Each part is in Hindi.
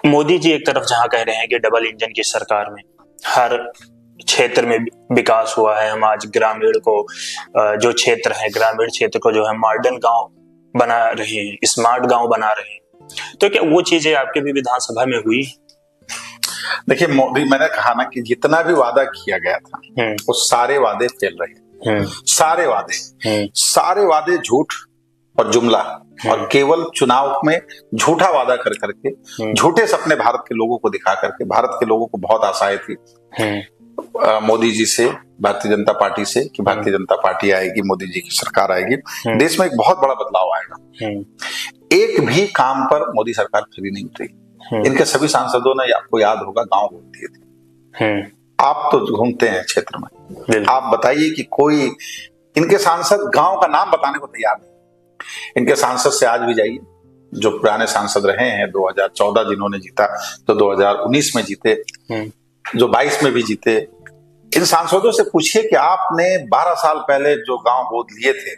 मोदी जी एक तरफ जहां कह रहे हैं कि डबल इंजन की सरकार में हर क्षेत्र में विकास हुआ है, हम आज ग्रामीण को जो क्षेत्र है, ग्रामीण क्षेत्र को जो है मॉडर्न गांव बना रहे हैं, स्मार्ट गांव बना रहे हैं, तो क्या वो चीजें आपके भी विधानसभा में हुई? देखिए, मोदी, मैंने कहा ना कि जितना भी वादा किया गया था वो सारे वादे फेल रहे। सारे वादे झूठ और जुमला, और केवल चुनाव में झूठा वादा कर करके झूठे सपने भारत के लोगों को दिखा करके। भारत के लोगों को बहुत आशाएं थी मोदी जी से, भारतीय जनता पार्टी से, कि भारतीय जनता पार्टी आएगी, मोदी जी की सरकार आएगी, देश में एक बहुत बड़ा बदलाव आएगा। एक भी काम पर मोदी सरकार खड़ी नहीं उतरी। इनके सभी सांसदों ने, आपको याद होगा, गांव घूम दिए थे। आप तो घूमते हैं क्षेत्र में, आप बताइए कि कोई इनके सांसद गांव का नाम बताने को तैयार नहीं। इनके सांसद से आज भी जाइए, जो पुराने सांसद रहे हैं, 2014 जिन्होंने जीता, तो 2019 में जीते, जो 22 में भी जीते, इन सांसदों से पूछिए कि आपने 12 साल पहले जो गांव गोद लिए थे,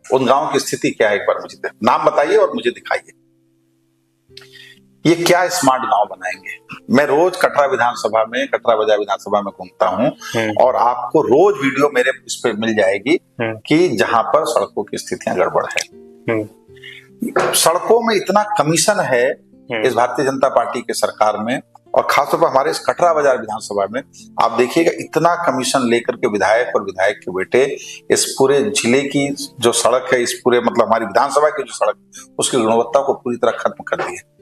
उन गांव की स्थिति क्या है, एक बार मुझे नाम बताइए और मुझे दिखाइए। ये क्या स्मार्ट गांव बनाएंगे? मैं रोज कटरा बाजार विधानसभा में घूमता हूं, और आपको रोज वीडियो मेरे इस पे मिल जाएगी कि जहां पर सड़कों की स्थितियां गड़बड़ है। सड़कों में इतना कमीशन है इस भारतीय जनता पार्टी के सरकार में, और खासतौर पर हमारे इस कटरा बाजार विधानसभा में आप देखिएगा, इतना कमीशन लेकर के विधायक और विधायक के बेटे इस पूरे जिले की जो सड़क है, इस पूरे मतलब हमारी विधानसभा की जो सड़क, उसकी गुणवत्ता को पूरी तरह खत्म कर दी है।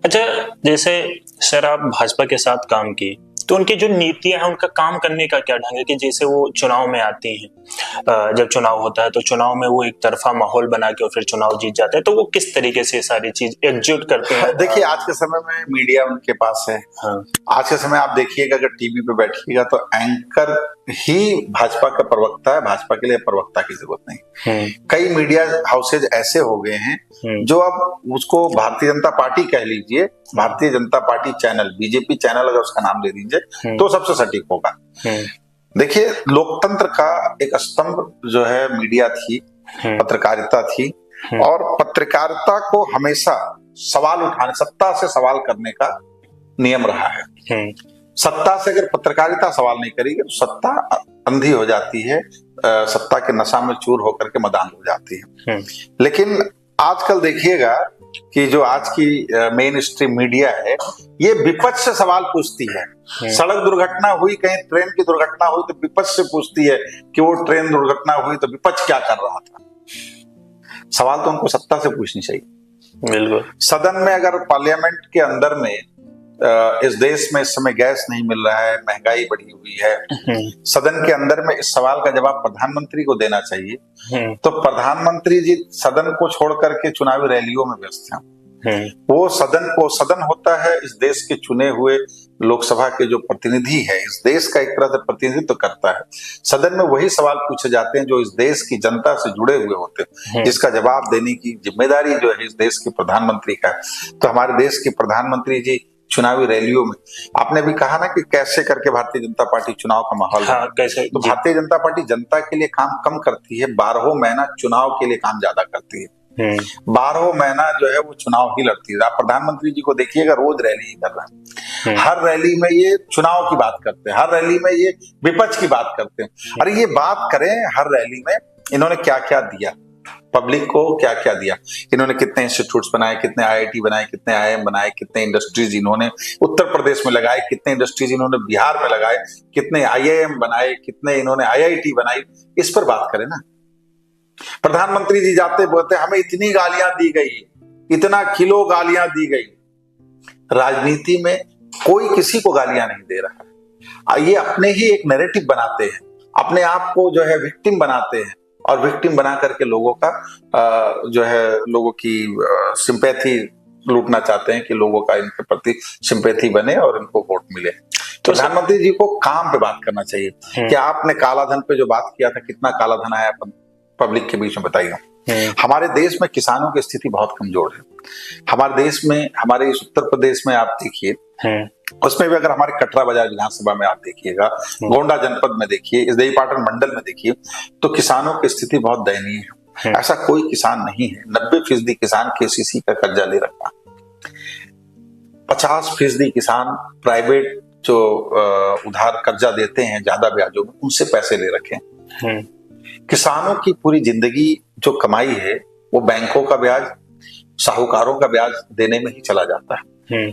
अच्छा, जैसे सर आप भाजपा के साथ काम किए, तो उनकी जो नीतियां हैं, उनका काम करने का क्या ढंग है कि जैसे वो चुनाव में आती हैं, जब चुनाव होता है तो चुनाव में वो एक तरफा माहौल बना के और फिर चुनाव जीत जाते हैं, तो वो किस तरीके से सारी चीज एकजुट करते हैं? देखिए, आज के समय में मीडिया उनके पास है। आज के समय आप देखिएगा, अगर टीवी पे बैठिएगा तो एंकर ही भाजपा का प्रवक्ता है, भाजपा के लिए प्रवक्ता की जरूरत नहीं। कई मीडिया हाउसेज ऐसे हो गए हैं जो अब उसको भारतीय जनता पार्टी कह लीजिए, Bharatiya Janata party channel, BJP channel अगर उसका नाम दे दीजिए तो सबसे सटीक होगा। देखिए, लोकतंत्र का एक स्तंभ जो है मीडिया थी, पत्रकारिता थी, और पत्रकारिता को हमेशा सवाल उठाने, सत्ता से सवाल करने का नियम रहा है। सत्ता से अगर पत्रकारिता सवाल नहीं करेगी तो सत्ता अंधी हो जाती है, सत्ता के नशा में चूर होकर के मदान हो जाती है। लेकिन आजकल देखिएगा कि जो आज की मेन स्ट्रीम मीडिया है, ये विपक्ष से सवाल पूछती है। सड़क दुर्घटना हुई, कहीं ट्रेन की दुर्घटना हुई, तो विपक्ष से पूछती है कि वो ट्रेन दुर्घटना हुई तो विपक्ष क्या कर रहा था। सवाल तो उनको सत्ता से पूछनी चाहिए। बिल्कुल। सदन में, अगर पार्लियामेंट के अंदर में इस देश में इस समय गैस नहीं मिल रहा है, महंगाई बढ़ी हुई है, सदन के अंदर में इस सवाल का जवाब प्रधानमंत्री को देना चाहिए, तो प्रधानमंत्री जी सदन को छोड़ करके चुनावी रैलियों में व्यस्त हैं। वो सदन होता है इस देश के चुने हुए लोकसभा के जो प्रतिनिधि है, इस देश का एक तरह से प्रतिनिधित्व करता है। सदन में वही सवाल पूछे जाते हैं जो इस देश की जनता से जुड़े हुए होते हैं, जिसका जवाब देने की जिम्मेदारी जो है इस देश के प्रधानमंत्री का है। तो हमारे देश के प्रधानमंत्री जी चुनावी रैलियों में, आपने भी कहा ना कि कैसे करके भारतीय जनता पार्टी चुनाव का माहौल, कैसे? तो भारतीय जनता पार्टी जनता के लिए काम कम करती है, 12 महीना चुनाव के लिए काम ज्यादा करती है। 12 महीना जो है वो चुनाव ही लड़ती है। आप प्रधानमंत्री जी को देखिएगा, रोज रैली ही कर रहा है। हर रैली में ये चुनाव की बात करते हैं, हर रैली में ये विपक्ष की बात करते हैं। अरे ये बात करें, हर रैली में इन्होंने क्या क्या दिया पब्लिक को, क्या क्या दिया इन्होंने, कितने इंस्टीट्यूट्स बनाए, कितने आईआईटी बनाए, कितने आईआईएम बनाए, कितने इंडस्ट्रीज इन्होंने उत्तर प्रदेश में लगाए, कितने इंडस्ट्रीज इन्होंने बिहार में लगाए, कितने आईआईएम बनाए, कितने इन्होंने आईआईटी बनाई, इस पर बात करें ना। प्रधानमंत्री जी जाते बोलते हमें इतनी गालियां दी गई, इतना किलो गालियां दी गई। राजनीति में कोई किसी को गालियां नहीं दे रहा। ये अपने ही एक नैरेटिव बनाते हैं, अपने आप को जो है विक्टिम बनाते हैं, और विक्टिम बना करके लोगों का जो है लोगों की सिंपैथी लूटना चाहते हैं कि लोगों का इनके प्रति सिंपैथी बने और इनको वोट मिले। तो प्रधानमंत्री जी को काम पे बात करना चाहिए कि आपने कालाधन पे जो बात किया था, कितना कालाधन आया पब्लिक के बीच में, बताइए। हमारे देश में किसानों की स्थिति बहुत कमजोर है। हमारे देश में, हमारे इस उत्तर प्रदेश में आप देखिए, उसमें भी अगर हमारे कटरा बाजार विधानसभा में आप देखिएगा, गोंडा जनपद में देखिए, इस देवीपाटन मंडल में देखिए, तो किसानों की स्थिति बहुत दयनीय है। ऐसा कोई किसान नहीं है, 90% किसान केसीसी का कर्जा ले रखा। 50% किसान प्राइवेट जो उधार कर्जा देते हैं ज्यादा ब्याजों में, उनसे पैसे ले रखे हैं। किसानों की पूरी जिंदगी जो कमाई है वो बैंकों का ब्याज, साहूकारों का ब्याज देने में ही चला जाता है।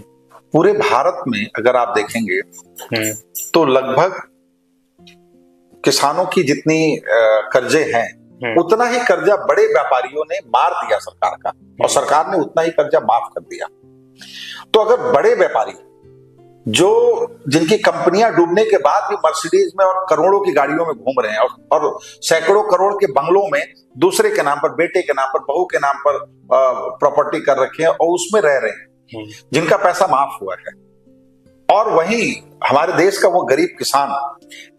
पूरे भारत में अगर आप देखेंगे तो लगभग किसानों की जितनी कर्जे हैं उतना ही कर्जा बड़े व्यापारियों ने मार दिया सरकार का, और सरकार ने उतना ही कर्जा माफ कर दिया। तो अगर बड़े व्यापारी जो जिनकी कंपनियां डूबने के बाद भी मर्सिडीज में और करोड़ों की गाड़ियों में घूम रहे हैं और सैकड़ों करोड़ के बंगलों में दूसरे के नाम पर, बेटे के नाम पर, बहू के नाम पर प्रॉपर्टी कर रखे हैं और उसमें रह रहे हैं, जिनका पैसा माफ हुआ है, और वहीं हमारे देश का वो गरीब किसान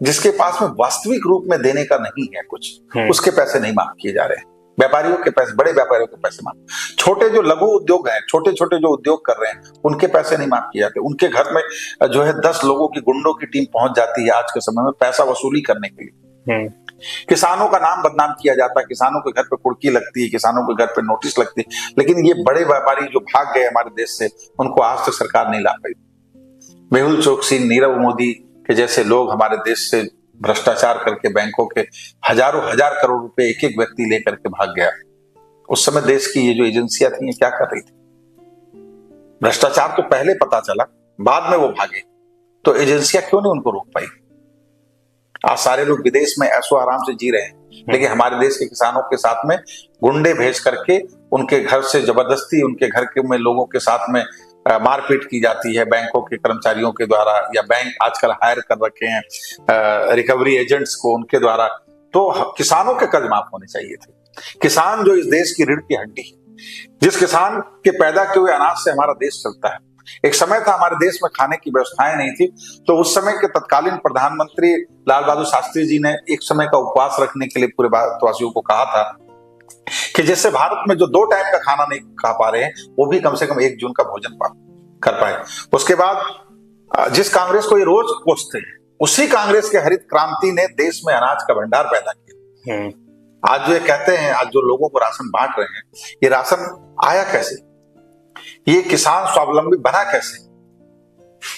जिसके पास में वास्तविक रूप में देने का नहीं है कुछ, उसके पैसे नहीं माफ किए जा रहे हैं। व्यापारियों के पैसे, बड़े व्यापारियों के पैसे माफ, छोटे जो लघु उद्योग हैं, छोटे छोटे जो उद्योग कर रहे हैं, उनके पैसे नहीं माफ किए जाते। उनके घर में जो है 10 लोगों की गुंडों की टीम पहुंच जाती है आज के समय में पैसा वसूली करने के लिए। किसानों का नाम बदनाम किया जाता है, किसानों के घर पे कुर्की लगती है, किसानों के घर पे नोटिस लगती है, लेकिन ये बड़े व्यापारी जो भाग गए हमारे देश से, उनको आज तक सरकार नहीं ला पाई। मेहुल चोकसी, नीरव मोदी के जैसे लोग हमारे देश से भ्रष्टाचार करके बैंकों के हजारों हजार करोड़ रुपए एक एक व्यक्ति लेकर के भाग गया। उस समय देश की ये जो एजेंसियां थी ये क्या कर रही थी? भ्रष्टाचार तो पहले पता चला, बाद में वो भागे, तो एजेंसियां क्यों नहीं उनको रोक पाई? आज सारे लोग विदेश में ऐशो आराम से जी रहे हैं, लेकिन हमारे देश के किसानों के साथ में गुंडे भेज करके उनके घर से जबरदस्ती उनके घर के में लोगों के साथ में मारपीट की जाती है बैंकों के कर्मचारियों के द्वारा, या बैंक आजकल हायर कर रखे हैं रिकवरी एजेंट्स को, उनके द्वारा। तो किसानों के कर्ज माफ होने चाहिए थे। किसान जो इस देश की रीढ़ की हड्डी है, जिस किसान के पैदा किए हुए अनाज से हमारा देश चलता है। एक समय था हमारे देश में खाने की व्यवस्थाएं नहीं थी, तो उस समय के तत्कालीन प्रधानमंत्री लाल बहादुर शास्त्री जी ने एक समय का उपवास रखने के लिए पूरे भारतवासियों को कहा था कि जिससे भारत में जो 2 टाइम का खाना नहीं खा पा रहे हैं वो भी कम से कम 1 जून का भोजन कर पाए। उसके बाद जिस कांग्रेस को ये रोज कोसते हैं, उसी कांग्रेस के हरित क्रांति ने देश में अनाज का भंडार पैदा किया। आज जो ये कहते हैं, आज जो लोगों को राशन बांट रहे हैं, ये राशन आया कैसे? ये किसान स्वावलंबी बना कैसे?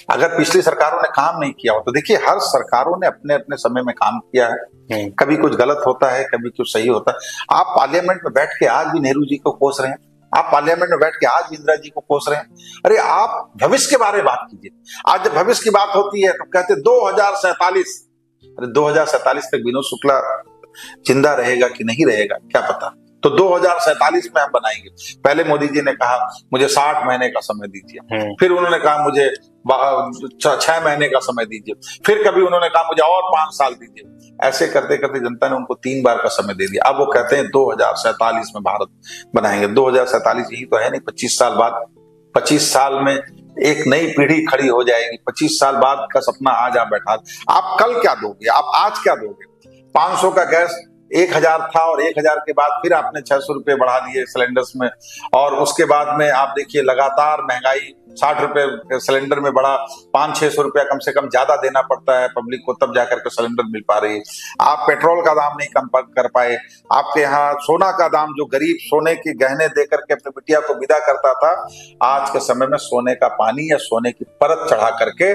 अगर पिछली सरकारों ने काम नहीं किया हो, तो देखिए हर सरकारों ने अपने अपने समय में काम किया है। कभी कुछ गलत होता है, कभी कुछ सही होता है। आप पार्लियामेंट में बैठ के आज भी नेहरू जी को कोस रहे हैं, आप पार्लियामेंट में बैठ के आज भी इंदिरा जी को कोस रहे हैं। अरे आप भविष्य के बारे में बात कीजिए। आज जब भविष्य की बात होती है तो कहते 2047। अरे 2047 तक विनोद शुक्ला जिंदा रहेगा कि नहीं रहेगा क्या पता। तो 2047 में हम बनाएंगे। पहले मोदी जी ने कहा मुझे 60 महीने का समय दीजिए, फिर उन्होंने कहा मुझे 6 महीने का समय दीजिए, फिर कभी उन्होंने कहा मुझे और 5 साल दीजिए। ऐसे करते करते जनता ने उनको 3 बार का समय दे दिया। अब वो कहते हैं 2047 में भारत बनाएंगे। 2047 यही तो है नहीं, 25 साल बाद। 25 साल में एक नई पीढ़ी खड़ी हो जाएगी। 25 साल बाद का सपना आज आप बैठा, आप कल क्या दोगे, आप आज क्या दोगे? 500 का गैस 1000 था और 1000 के बाद फिर आपने 600 रुपए बढ़ा दिए सिलेंडर्स में, और उसके बाद में आप देखिए लगातार महंगाई 60 रुपए सिलेंडर में बढ़ा। 500-600 रुपया कम से कम ज्यादा देना पड़ता है पब्लिक को, तब जाकर के सिलेंडर मिल पा रही है। आप पेट्रोल का दाम नहीं कम कर पाए। आपके यहाँ सोना का दाम, जो गरीब सोने के गहने देकर के अपनी बिटिया को विदा करता था, आज के समय में सोने का पानी या सोने की परत चढ़ा करके,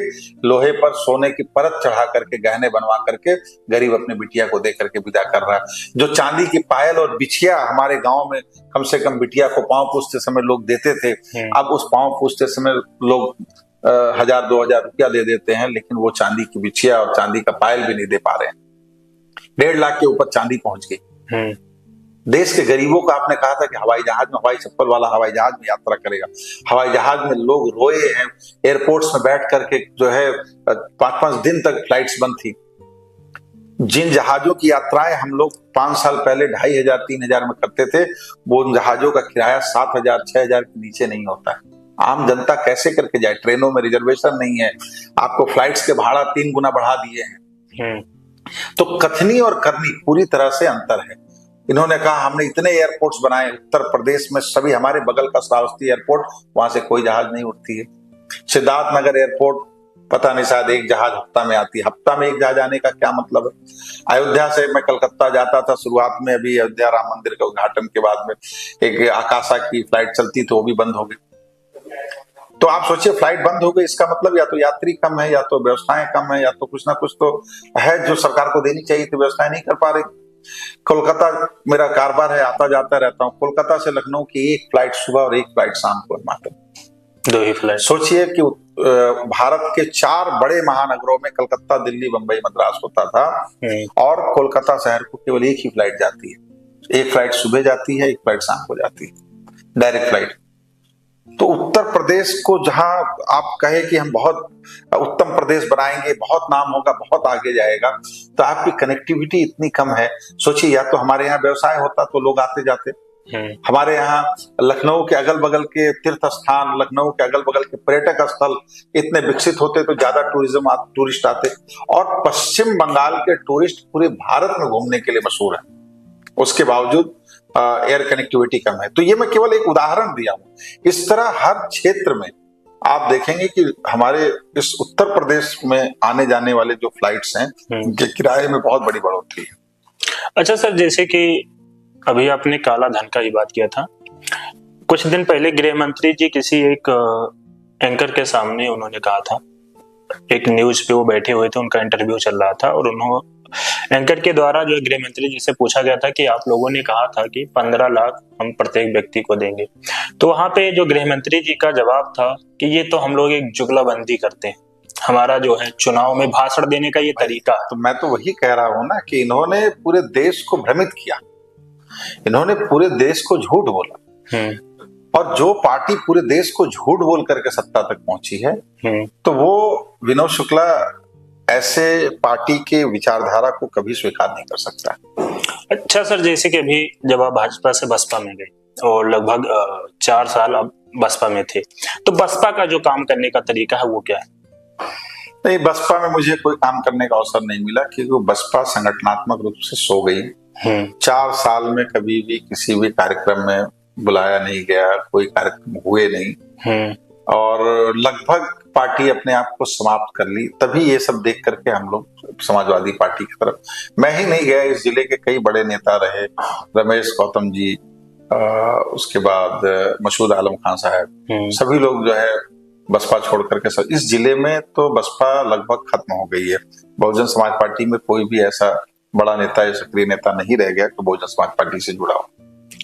लोहे पर सोने की परत चढ़ा करके, गहने बनवा करके गरीब अपनी बिटिया को दे करके विदा कर रहा है। जो चांदी की पायल और बिछिया हमारे गांव में कम से कम बिटिया को पांव पूछते समय लोग देते थे, अब उस पांव पूछते समय लोग 1000-2000 रुपया दे देते हैं, लेकिन वो चांदी की बिछिया और चांदी का पायल भी नहीं दे पा रहे हैं। 1.5 लाख के ऊपर चांदी पहुंच गई। देश के गरीबों का आपने कहा था कि हवाई जहाज में, हवाई चप्पल वाला हवाई जहाज में यात्रा करेगा। हवाई जहाज में लोग रोए हैं, एयरपोर्ट्स में बैठ करके जो है 5-5 दिन तक फ्लाइट्स बंद थी। जिन जहाजों की यात्राएं हम लोग 5 साल पहले 2500-3000 में करते थे, वो उन जहाजों का किराया 7000-6000 के नीचे नहीं होता है। आम जनता कैसे करके जाए? ट्रेनों में रिजर्वेशन नहीं है, आपको फ्लाइट्स के भाड़ा 3 गुना बढ़ा दिए हैं। तो कथनी और करनी पूरी तरह से अंतर है। इन्होंने कहा हमने इतने एयरपोर्ट्स बनाए उत्तर प्रदेश में, सभी हमारे बगल का श्रावस्ती एयरपोर्ट, वहां से कोई जहाज नहीं उठती है। सिद्धार्थ नगर एयरपोर्ट, पता नहीं शायद 1 जहाज हफ्ता में आती है। हफ्ता में 1 जहाज आने का क्या मतलब है? अयोध्या से मैं कलकत्ता जाता था शुरुआत में, अभी अयोध्या राम मंदिर के उद्घाटन के बाद में एक आकाशा की फ्लाइट चलती थी, वो भी बंद हो गई। तो आप सोचिए फ्लाइट बंद हो गई, इसका मतलब या तो यात्री कम है, या तो व्यवस्थाएं कम है, या तो कुछ ना कुछ तो है जो सरकार को देनी चाहिए थी, व्यवस्थाएं नहीं कर पा रही। कोलकाता मेरा कारोबार है, आता जाता रहता हूँ, कोलकाता से लखनऊ की एक फ्लाइट सुबह और एक फ्लाइट शाम को है मात्र, 2 ही फ्लाइट। सोचिए कि भारत के 4 बड़े महानगरों में कलकत्ता, दिल्ली, बंबई, मद्रास होता था, और कोलकाता शहर को केवल एक ही फ्लाइट जाती है। एक फ्लाइट सुबह जाती है, एक फ्लाइट शाम को जाती है, डायरेक्ट फ्लाइट। तो उत्तर प्रदेश को जहां आप कहे कि हम बहुत उत्तम प्रदेश बनाएंगे, बहुत नाम होगा, बहुत आगे जाएगा, तो आपकी कनेक्टिविटी इतनी कम है। सोचिए, या तो हमारे यहाँ व्यवसाय होता तो लोग आते जाते, हमारे यहाँ लखनऊ के अगल बगल के तीर्थ स्थान, लखनऊ के अगल बगल के पर्यटक स्थल इतने विकसित होते तो ज्यादा टूरिस्ट आते। और पश्चिम बंगाल के टूरिस्ट पूरे भारत में घूमने के लिए मशहूर है, उसके बावजूद एयर कनेक्टिविटी कम है। तो ये मैं केवल एक उदाहरण दिया हूं। इस तरह हर क्षेत्र में आप देखेंगे कि हमारे इस उत्तर प्रदेश में आने जाने वाले जो फ्लाइट्स हैं, उनके किराए में बहुत बड़ी बढ़ोतरी है। अच्छा सर, जैसे कि अभी आपने काला धन का ही बात किया था, कुछ दिन पहले गृह मंत्री जी किसी एक एंकर के सामने उन्होंने कहा था, एक न्यूज पे वो बैठे हुए थे, उनका इंटरव्यू चल रहा था, और उन्होंने एंकर के द्वारा जो गृह मंत्री जी से पूछा गया था कि आप लोगों ने कहा था कि 15 लाख हम प्रत्येक व्यक्ति को देंगे, तो वहां पे जो गृह मंत्री जी का जवाब था कि ये तो हम लोग एक जुगलाबंदी करते हैं, हमारा जो है चुनाव में भाषण देने का ये तरीका है। तो मैं तो वही कह रहा हूं ना कि इन्होंने पूरे देश को भ्रमित किया, इन्होंने पूरे देश को झूठ बोला। और जो पार्टी पूरे देश को झूठ बोल करके सत्ता तक पहुंची है, तो वो विनोद शुक्ला ऐसे पार्टी के विचारधारा को कभी स्वीकार नहीं कर सकता। अच्छा सर, जैसे कि अभी जब आप भाजपा से बसपा में गए और लगभग 4 साल आप बसपा में थे, तो बसपा का जो काम करने का तरीका है वो क्या है? नहीं, बसपा में मुझे कोई काम करने का अवसर नहीं मिला, क्योंकि बसपा संगठनात्मक रूप से सो गई। 4 साल में कभी भी किसी भी कार्यक्रम में बुलाया नहीं गया, कोई कार्यक्रम हुए नहीं, और लगभग पार्टी अपने आप को समाप्त कर ली। तभी ये सब देख करके हम लोग समाजवादी पार्टी की तरफ, मैं ही नहीं गया, इस जिले के कई बड़े नेता रहे, रमेश गौतम जी, उसके बाद मसूद आलम खान साहब, सभी लोग जो है बसपा छोड़ करके सब, इस जिले में तो बसपा लगभग खत्म हो गई है। बहुजन समाज पार्टी में कोई भी ऐसा बड़ा नेता या सक्रिय नेता नहीं रह गया तो बहुजन समाज पार्टी से जुड़ा हो,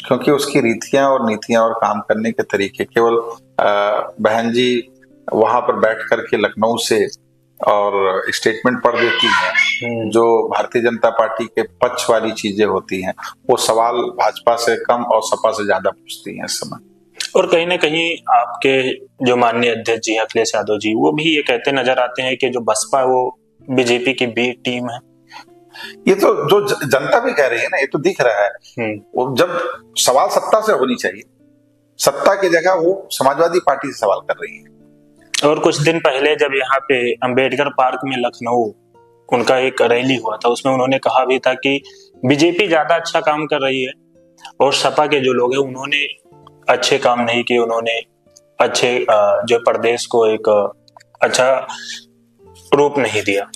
क्योंकि उसकी रीतियां और नीतियां और काम करने के तरीके, केवल बहन जी वहां पर बैठ करके लखनऊ से और स्टेटमेंट पढ़ देती हैं, जो भारतीय जनता पार्टी के पक्ष वाली चीजें होती हैं, वो सवाल भाजपा से कम और सपा से ज्यादा पूछती हैं इस समय। और कहीं ना कहीं आपके जो माननीय अध्यक्ष जी अखिलेश यादव जी, वो भी ये कहते नजर आते हैं कि जो बसपा वो बीजेपी की बी टीम है। ये तो जो जनता भी कह रही है ना, ये तो दिख रहा है। जब सवाल सत्ता से होनी चाहिए, सत्ता की जगह वो समाजवादी पार्टी से सवाल कर रही है। और कुछ दिन पहले जब यहाँ पे अंबेडकर पार्क में लखनऊ उनका एक रैली हुआ था, उसमें उन्होंने कहा भी था कि बीजेपी ज्यादा अच्छा काम कर रही है और सपा के जो लोग हैं उन्होंने अच्छे काम नहीं किए, उन्होंने अच्छे जो प्रदेश को एक अच्छा रूप नहीं दिया।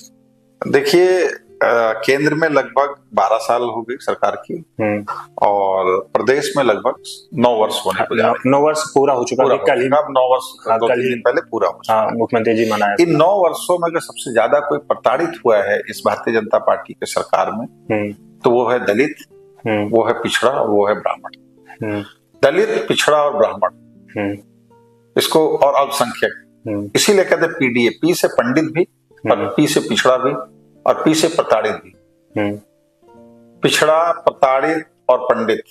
देखिए, केंद्र में लगभग 12 साल हो गई सरकार की, और प्रदेश में लगभग 9 वर्ष होने को जा रहे हैं। 9 वर्ष पूरा हो चुका है, कल ही 9 वर्ष 2-3 दिन पहले पूरा हो चुका है। मुख्यमंत्री जी मनाया। इन 9 वर्षों में अगर सबसे ज्यादा कोई प्रताड़ित हुआ है इस भारतीय जनता पार्टी के सरकार में, तो वो है दलित, वो है पिछड़ा, वो है ब्राह्मण। दलित, पिछड़ा और ब्राह्मण, इसको, और अल्पसंख्यक, इसीलिए कहते पीडीए, पी से पंडित भी और पी से पिछड़ा भी और पी से प्रताड़ित भी। पिछड़ा, प्रताड़ित और पंडित,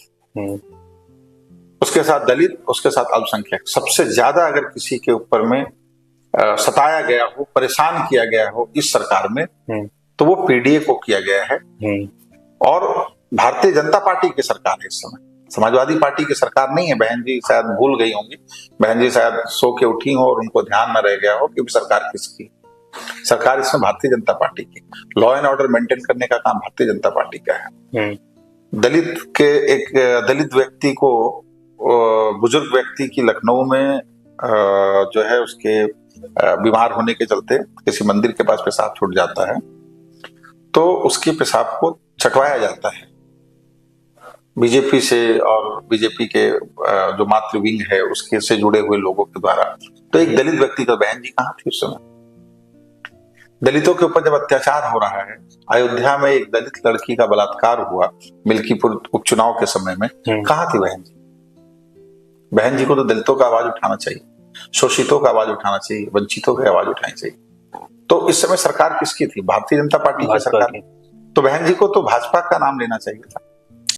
उसके साथ दलित, उसके साथ अल्पसंख्यक। सबसे ज्यादा अगर किसी के ऊपर में सताया गया हो, परेशान किया गया हो इस सरकार में, तो वो पीडीए को किया गया है। और भारतीय जनता पार्टी की सरकार है इस समय, समाजवादी पार्टी की सरकार नहीं है। बहन जी शायद भूल गई होंगी, बहन जी शायद सो के उठी हो और उनको ध्यान न रह गया हो कि सरकार किसकी। सरकार इसमें भारतीय जनता पार्टी की, लॉ एंड ऑर्डर मेंटेन करने का काम भारतीय जनता पार्टी का है। दलित के एक दलित व्यक्ति को, बुजुर्ग व्यक्ति की लखनऊ में जो है उसके बीमार होने के चलते किसी मंदिर के पास पेशाब छूट जाता है, तो उसकी पेशाब को छटवाया जाता है। बीजेपी से और बीजेपी के जो मातृ विंग है उसके से जुड़े हुए लोगों के द्वारा। तो एक दलित व्यक्ति का बहन जी कहाँ थी उस समय? दलितों के ऊपर जब अत्याचार हो रहा है, अयोध्या में एक दलित लड़की का बलात्कार हुआ मिल्कीपुर उपचुनाव के समय में, कहाँ थी बहन जी? बहन जी को तो दलितों का आवाज उठाना चाहिए, शोषितों का आवाज उठाना चाहिए, वंचितों की आवाज उठानी चाहिए। तो इस समय सरकार किसकी थी? भारतीय जनता पार्टी की सरकार। तो बहन जी को तो भाजपा का नाम लेना चाहिए था।